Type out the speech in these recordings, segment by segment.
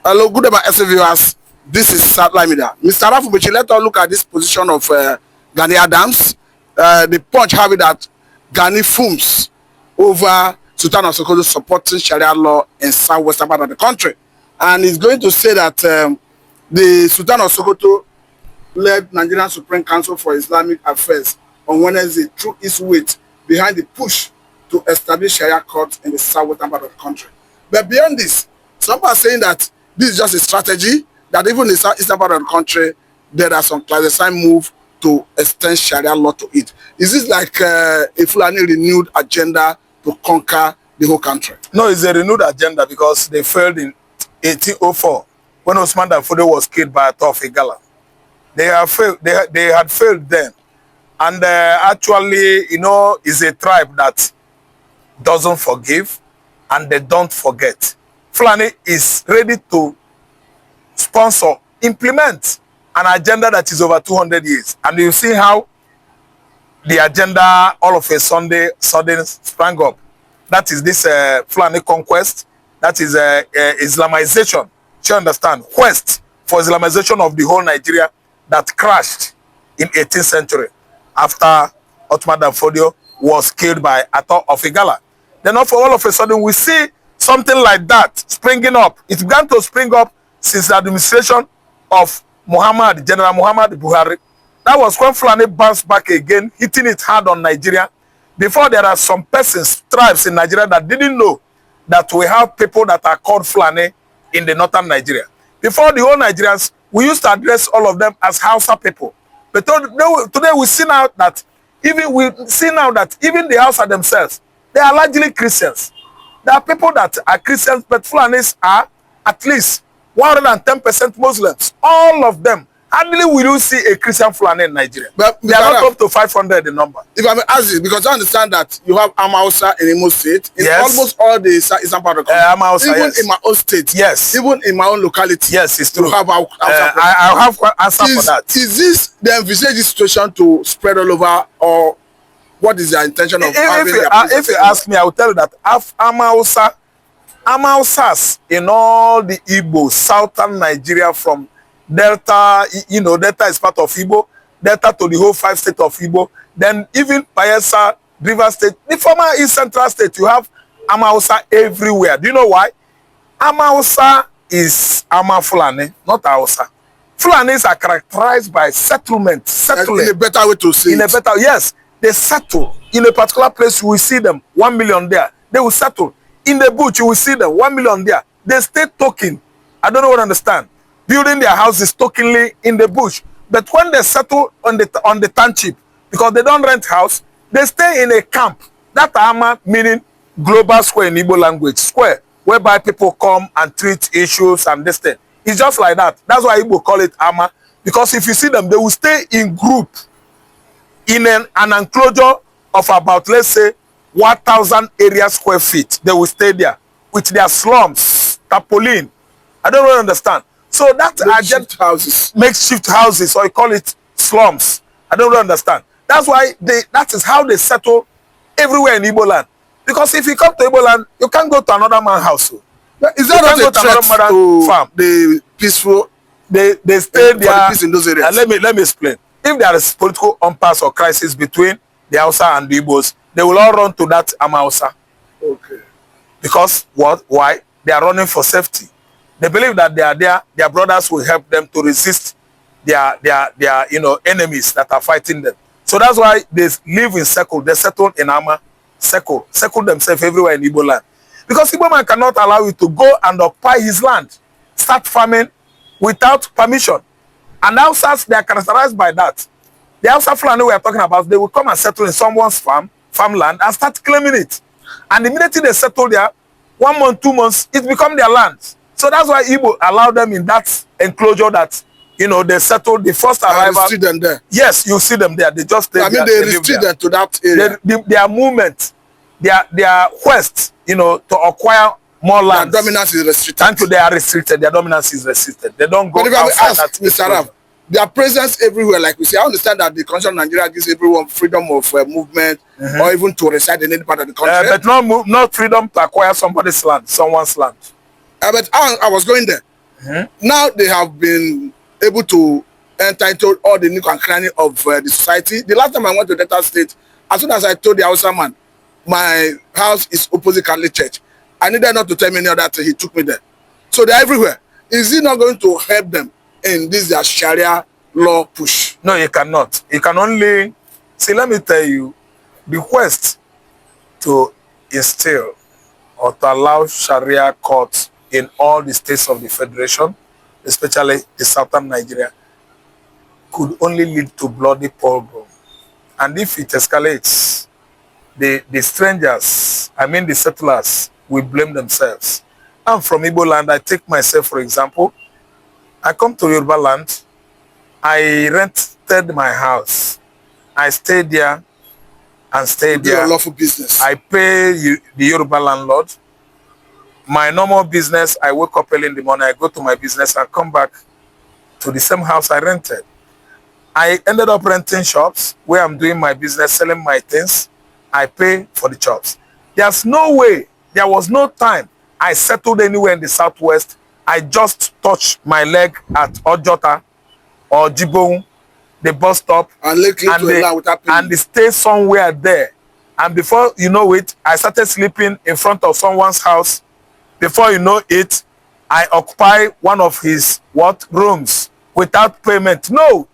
Hello, good evening, SC viewers. This is Satellite Media. Mr. Rafubichi, let us look at this position of Gani Adams. The Punch have it that Gani fumes over Sultan of Sokoto supporting Sharia law in southwestern part of the country. And he's going to say that the Sultan of Sokoto led Nigerian Supreme Council for Islamic Affairs on Wednesday through his weight behind the push to establish Sharia courts in the southwestern part of the country. But beyond this, some are saying that this is just a strategy, that even in the southeastern part of the country, there are some clandestine move to extend Sharia law to it. Is this like a Fulani renewed agenda to conquer the whole country? No, it's a renewed agenda because they failed in 1804 when Osman Danfodio was killed by Ato of Igala. They had failed then. And actually, you know, it's a tribe that doesn't forgive and they don't forget. Fulani is ready to sponsor, implement an agenda that is over 200 years. And you see how the agenda all of a sudden sprang up. That is this Fulani conquest. That is Islamization. You understand? Quest for Islamization of the whole Nigeria that crashed in 18th century after Ottoman Danfodio was killed by Ato of Igala. Then all of a sudden we see something like that springing up. It began to spring up since the administration of General Muhammad Buhari. That was when Fulani bounced back again, hitting it hard on Nigeria. Before, there are some persons, tribes in Nigeria that didn't know that we have people that are called Fulani in the northern Nigeria. Before, the whole Nigerians, we used to address all of them as Hausa people. But today we see now that even the Hausa themselves, they are largely Christians. There are people that are Christians, but Fulanis are at least 110% Muslims. All of them. Hardly will you see a Christian Fulani in Nigeria. But they are not up to 500 in number. If I may ask you, because I understand that you have Amausa in Imo State, in almost all the eastern part of the country. Amausa, even in my own state. Yes. Even in my own locality. Yes, it's true. You have I have answer for that. Is this the envisaged situation to spread all over, or what is your intention of having if you ask me, I will tell you that Amausas in all the Igbos, southern Nigeria from Delta, you know, Delta is part of Igbo, Delta to the whole 5 states of Igbo, then even Bayelsa, River State, the former East Central State, you have Amausa everywhere. Do you know why? Amausa is Ama Fulani, not Hausa. Fulanis are characterized by settlement. In a better way to say it. Yes. They settle in a particular place. You will see them 1 million there. They will settle in the bush. You will see them 1 million there. They stay token. I don't know what I understand. Building their houses tokenly in the bush. But when they settle on the township, because they don't rent house, they stay in a camp. That Ama meaning global square in Igbo language. Square whereby people come and treat issues and this thing. It's just like that. That's why Igbo call it Ama. Because if you see them, they will stay in group. In an enclosure of about, let's say, 1,000 area square feet. They will stay there with their slums, tarpaulin. I don't really understand. So that makeshift houses, or you call it slums. I don't really understand. That's why that is how they settle everywhere in Igbo land. Because if you come to Igbo land, you can't go to another man's house. Is that not a threat to farm? The peaceful? They stay there. For the peace in those areas. Let me explain. If there is political impasse or crisis between the Hausa and the Igbos, they will all run to that Amausa. Okay. Because what? Why? They are running for safety. They believe that they are there. Their brothers will help them to resist their enemies that are fighting them. So that's why they live in circle. They settle in Ama, circle themselves everywhere in Igbo land. Because Igbo man cannot allow you to go and occupy his land, start farming without permission. And Hausas, they are characterized by that. The Hausa Fulani we are talking about, they will come and settle in someone's farmland and start claiming it. And immediately they settle there, 1 month, 2 months, it becomes their land. So that's why Igbo allow them in that enclosure that, you know, they settled the first arrival. You see them there? Yes, you see them there. They just stay there. They restrict them to that area. Their movement, their quest, you know, to acquire more land. Their dominance is restricted. Thank you, they are restricted. Their dominance is restricted. They don't go outside that. Mr. Arab, their presence everywhere, like we say, I understand that the Constitution of Nigeria gives everyone freedom of movement, or even to reside in any part of the country. But not freedom to acquire someone's land. But I was going there. Now they have been able to enter into all the nook and cranny of the society. The last time I went to Delta State, as soon as I told the Hausa man, my house is opposite Catholic Church, I needed not to tell me any other thing. He took me there. So they're everywhere. Is he not going to help them in this their Sharia law push? No, you cannot. You can only see. Let me tell you, the quest to instill or to allow Sharia courts in all the states of the Federation, especially the southern Nigeria, could only lead to bloody pogrom. And if it escalates, the strangers, I mean the settlers, will blame themselves. I'm from Igbo land. I take myself, for example. I come to Yoruba land. I rented my house. I stayed there and stayed there. Lawful business. I pay the Yoruba landlord. My normal business, I wake up early in the morning, I go to my business and come back to the same house I rented. I ended up renting shops where I'm doing my business, selling my things. I pay for the shops. There's no way, there was no time I settled anywhere in the southwest. I just touched my leg at Ojota or Jibong, the bus stop, and they stay somewhere there. And before you know it, I started sleeping in front of someone's house. Before you know it, I occupy one of his rooms without payment. No.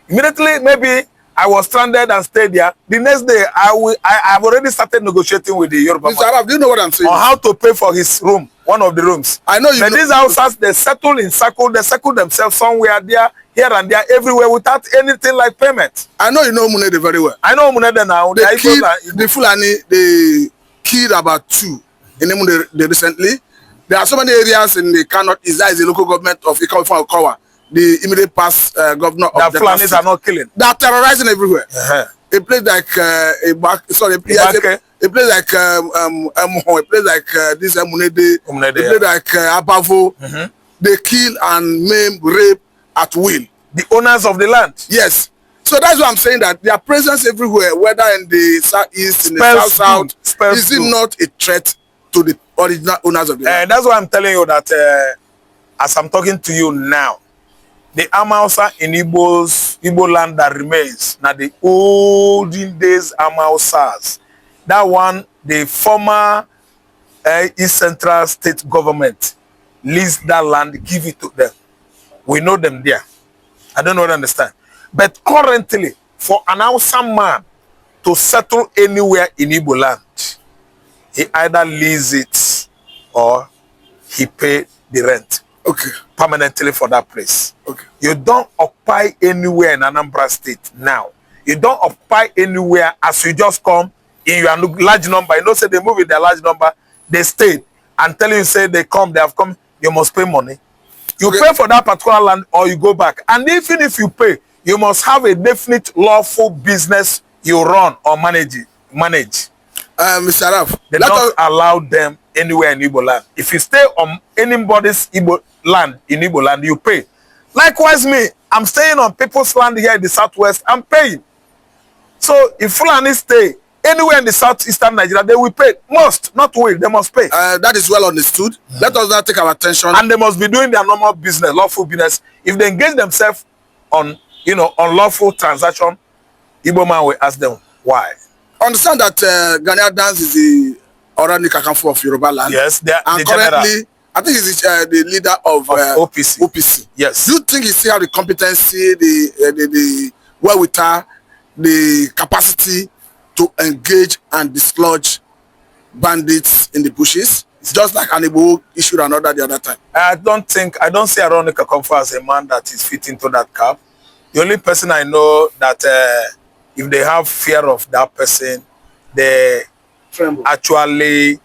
Immediately, maybe I was stranded and stayed there. The next day, I've already started negotiating with the Yoruba man. Mr. Araf, do you know what I'm saying? On how to pay for his room, one of the rooms. I know you. But these houses, they settle in circle. They circle themselves somewhere there, here and there, everywhere, without anything like payment. I know you know Munede very well. I know Munede now. They killed the Fulani. They killed about 2 in Munede recently. There are so many areas in the Kano. Is the local government of Ikawa, the immediate past governor of the Fulanis are not killing. They are terrorizing everywhere. A place like a place like a place like this Munede, a place like Abavo. They kill and maim, rape at will. The owners of the land. Yes. So that's why I'm saying that their presence everywhere, whether in the southeast, in the south, is it not a threat to the original owners of the land? That's why I'm telling you that as I'm talking to you now, the Amausa in Igbo land that remains, now the olden days Amausas, that one, the former East Central State government leased that land, give it to them. We know them there. I don't know what I understand. But currently, for an Hausa man to settle anywhere in Igbo land, he either lease it or he pay the rent. Okay. Permanently for that place. Okay. You don't occupy anywhere in Anambra State now. You don't occupy anywhere as you just come in your large number. You know, say they move in their large number, they stayed and tell you, say they have come, you must pay money. You pay for that particular land or you go back. And even if you pay, you must have a definite lawful business you run or manage. Mr. Araf, they don't allow them anywhere in Igbo land. If you stay on anybody's Igbo land in Igbo land, you pay. Likewise me, I'm staying on people's land here in the southwest, I'm paying. So if Fulani stay anywhere in the southeastern Nigeria, they will pay. Must, not will, they must pay. That is well understood. Let us now take our attention. And they must be doing their normal business, lawful business. If they engage themselves on, unlawful transaction, Igbo man will ask them why. Understand that Ghanaian dance is the Orani Kakanfo of Yoruba land. Yes, and currently, I think he's the leader of OPC. Yes. Do you think he still have the competency, the wherewithal, the capacity to engage and dislodge bandits in the bushes? It's just like Anibo issued another the other time. I don't see Orani Kakanfo as a man that is fit into that cap. The only person I know that if they have fear of that person, they tremble. Actually,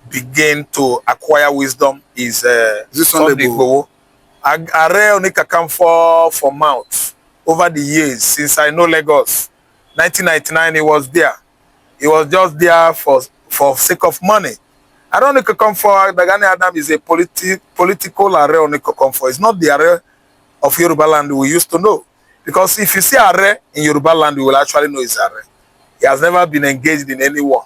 begin to acquire wisdom is Sunday Igboho. I only come for mouth over the years since I know Lagos. 1999, he was there. He was just there for sake of money. I don't need to come for the Ghanaian Adam is a political array on for. It's not the array of Yoruba land we used to know. Because if you see Are in Yoruba land, you will actually know it's Are. He has never been engaged in any war.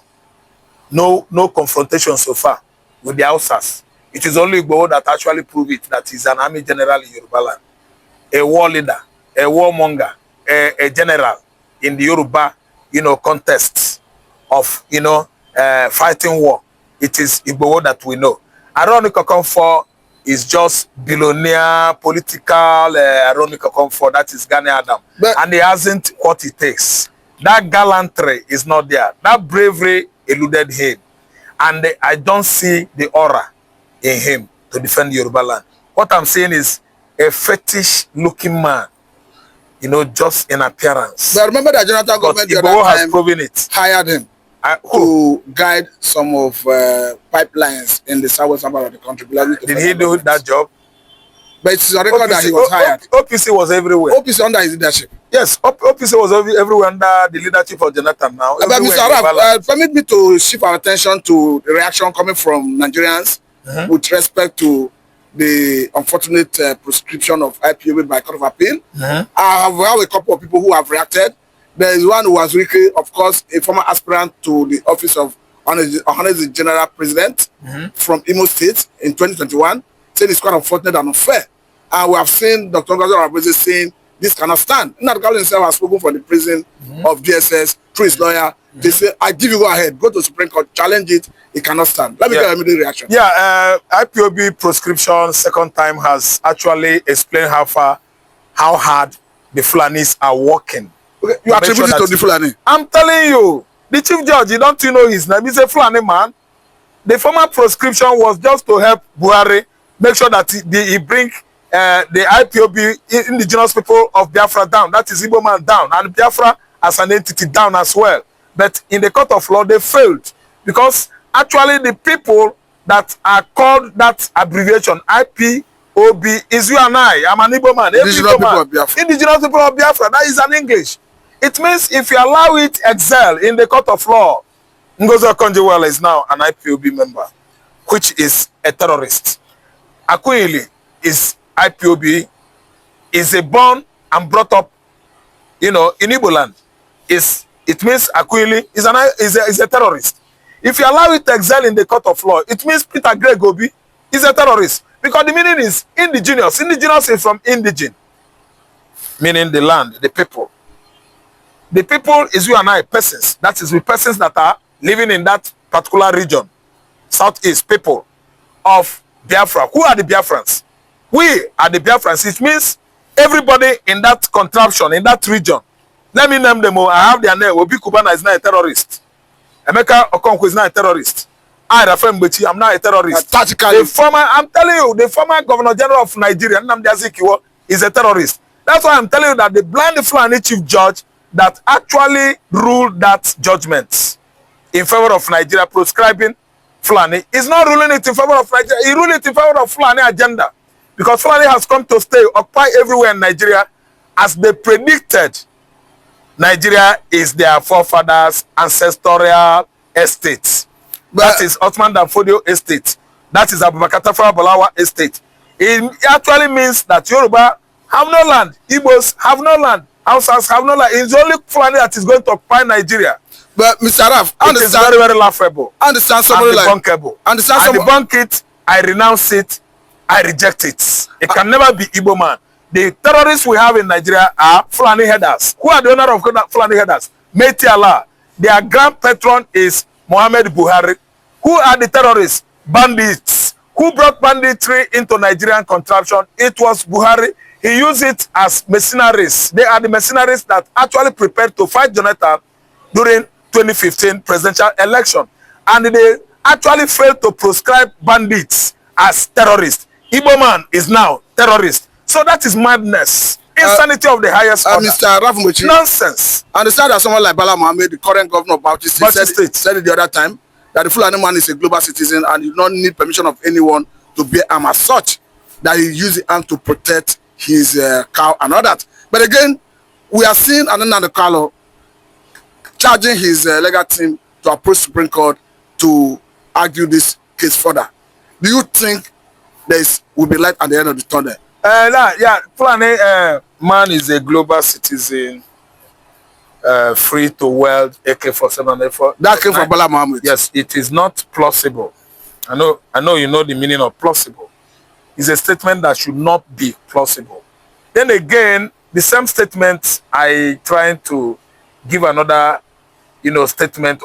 No confrontation so far with the Hausas. It is only Igbo that actually prove it, that he's an army general in Yoruba land, a war leader, a warmonger, a general in the Yoruba, contests of, fighting war. It is Igbo that we know. Aronika Comfort is just billionaire, political Aronika Comfort, that is Gani Adam. And he hasn't what it takes. That gallantry is not there. That bravery eluded him. And I don't see the aura in him to defend Yoruba land. What I'm saying is a fetish-looking man, just in appearance. But remember that Jonathan government Igbo has proven it. Hired him to guide some of pipelines in the southwestern part of the country. Did he do that job? But it's a record that he was hired. OPC was everywhere. OPC under his leadership. Yes, OPC was everywhere under the leadership of Jonathan now. But Mr. Araf, permit me to shift our attention to the reaction coming from Nigerians with respect to the unfortunate prescription of IPOB by Court of Appeal. I have a couple of people who have reacted. There is one who was really, of course, a former aspirant to the office of Honorary General President from Imo State in 2021, saying it's quite unfortunate and unfair. And we have seen Dr. Ngozi saying this cannot stand. Nnamdi himself has spoken from the prison of DSS through his lawyer. They say, I give you go ahead, go to Supreme Court, challenge it, it cannot stand. Let me get an immediate reaction. Yeah, IPOB prescription second time has actually explained how hard the Fulanis are working. Okay, you attribute it to the Fulani. I'm telling you, the chief judge, you don't know his name, he's a Fulani man. The former prescription was just to help Buhari make sure that he bring the IPOB, indigenous people of Biafra down, that is Igbo man down, and Biafra as an entity down as well. But in the court of law, they failed because actually the people that are called that abbreviation, IPOB, is you and I. I'm an Igbo man. Indigenous people of Biafra. Indigenous people of Biafra. That is an English. It means if you allow it excel in the court of law, Ngozi Okonjo-Iweala is now an IPOB member, which is a terrorist. Akunyili is IPOB, is a born and brought up, in Igbo land. It means Akunyili is a terrorist. If you allow it to excel in the court of law, it means Peter Greg Obi is a terrorist. Because the meaning is indigenous. Indigenous is from indigene, meaning the land, the people. The people is you and I, persons. That is the persons that are living in that particular region, southeast people of Biafra. Who are the Biafrans? We are the Biafrans. It means everybody in that contraption, in that region. Let me name them all. I have their name. Obi Kubana is not a terrorist. Emeka Okonkwo is not a terrorist. I, Rafael Mbechi, I'm not a terrorist. I'm telling you, the former Governor General of Nigeria, Nnamdi Azikiwe, is a terrorist. That's why I'm telling you that the blind Fulani chief judge that actually ruled that judgment in favor of Nigeria, prescribing Fulani, is not ruling it in favor of Nigeria. He ruled it in favor of Fulani agenda. Because Fulani has come to stay, occupy everywhere in Nigeria, as they predicted. Nigeria is their forefathers' ancestral estate. That is Osman Danfodio estate. That is Abubakar Tafawa Balewa estate. It actually means that Yoruba have no land. Igbos have no land. Hausas have no land. It's only Fulani that is going to occupy Nigeria. But Mr. Araf, it is very, very laughable. Understand somebody like debunkable. I debunk it, I renounce it, I reject it. It can never be Igbo man. The terrorists we have in Nigeria are Fulani headers. Who are the owner of Fulani headers? Meti Allah. Their grand patron is Muhammad Buhari. Who are the terrorists? Bandits. Who brought banditry into Nigerian contraption? It was Buhari. He used it as mercenaries. They are the mercenaries that actually prepared to fight Jonathan during 2015 presidential election. And they actually failed to proscribe bandits as terrorists. Igbo man is now terrorist. So that is madness. Insanity of the highest order. Mr. Rafumochi, nonsense. Understand that someone like Bala Mohammed, the current governor of Bauchi State, said it the other time, that the Fulani man is a global citizen and you don't need permission of anyone to bear arm as such, that he used the arm to protect his cow and all that. But again, we are seeing Nnamdi Kanu charging his legal team to approach Supreme Court to argue this case further. Do you think there will be light at the end of the tunnel? Yeah, Fulani man is a global citizen, free to wield AK-47. That came from Bala Mohammed. Yes, it is not plausible I know you know the meaning of plausible. It's a statement that should not be plausible. Then again, the same statement I trying to give another, statement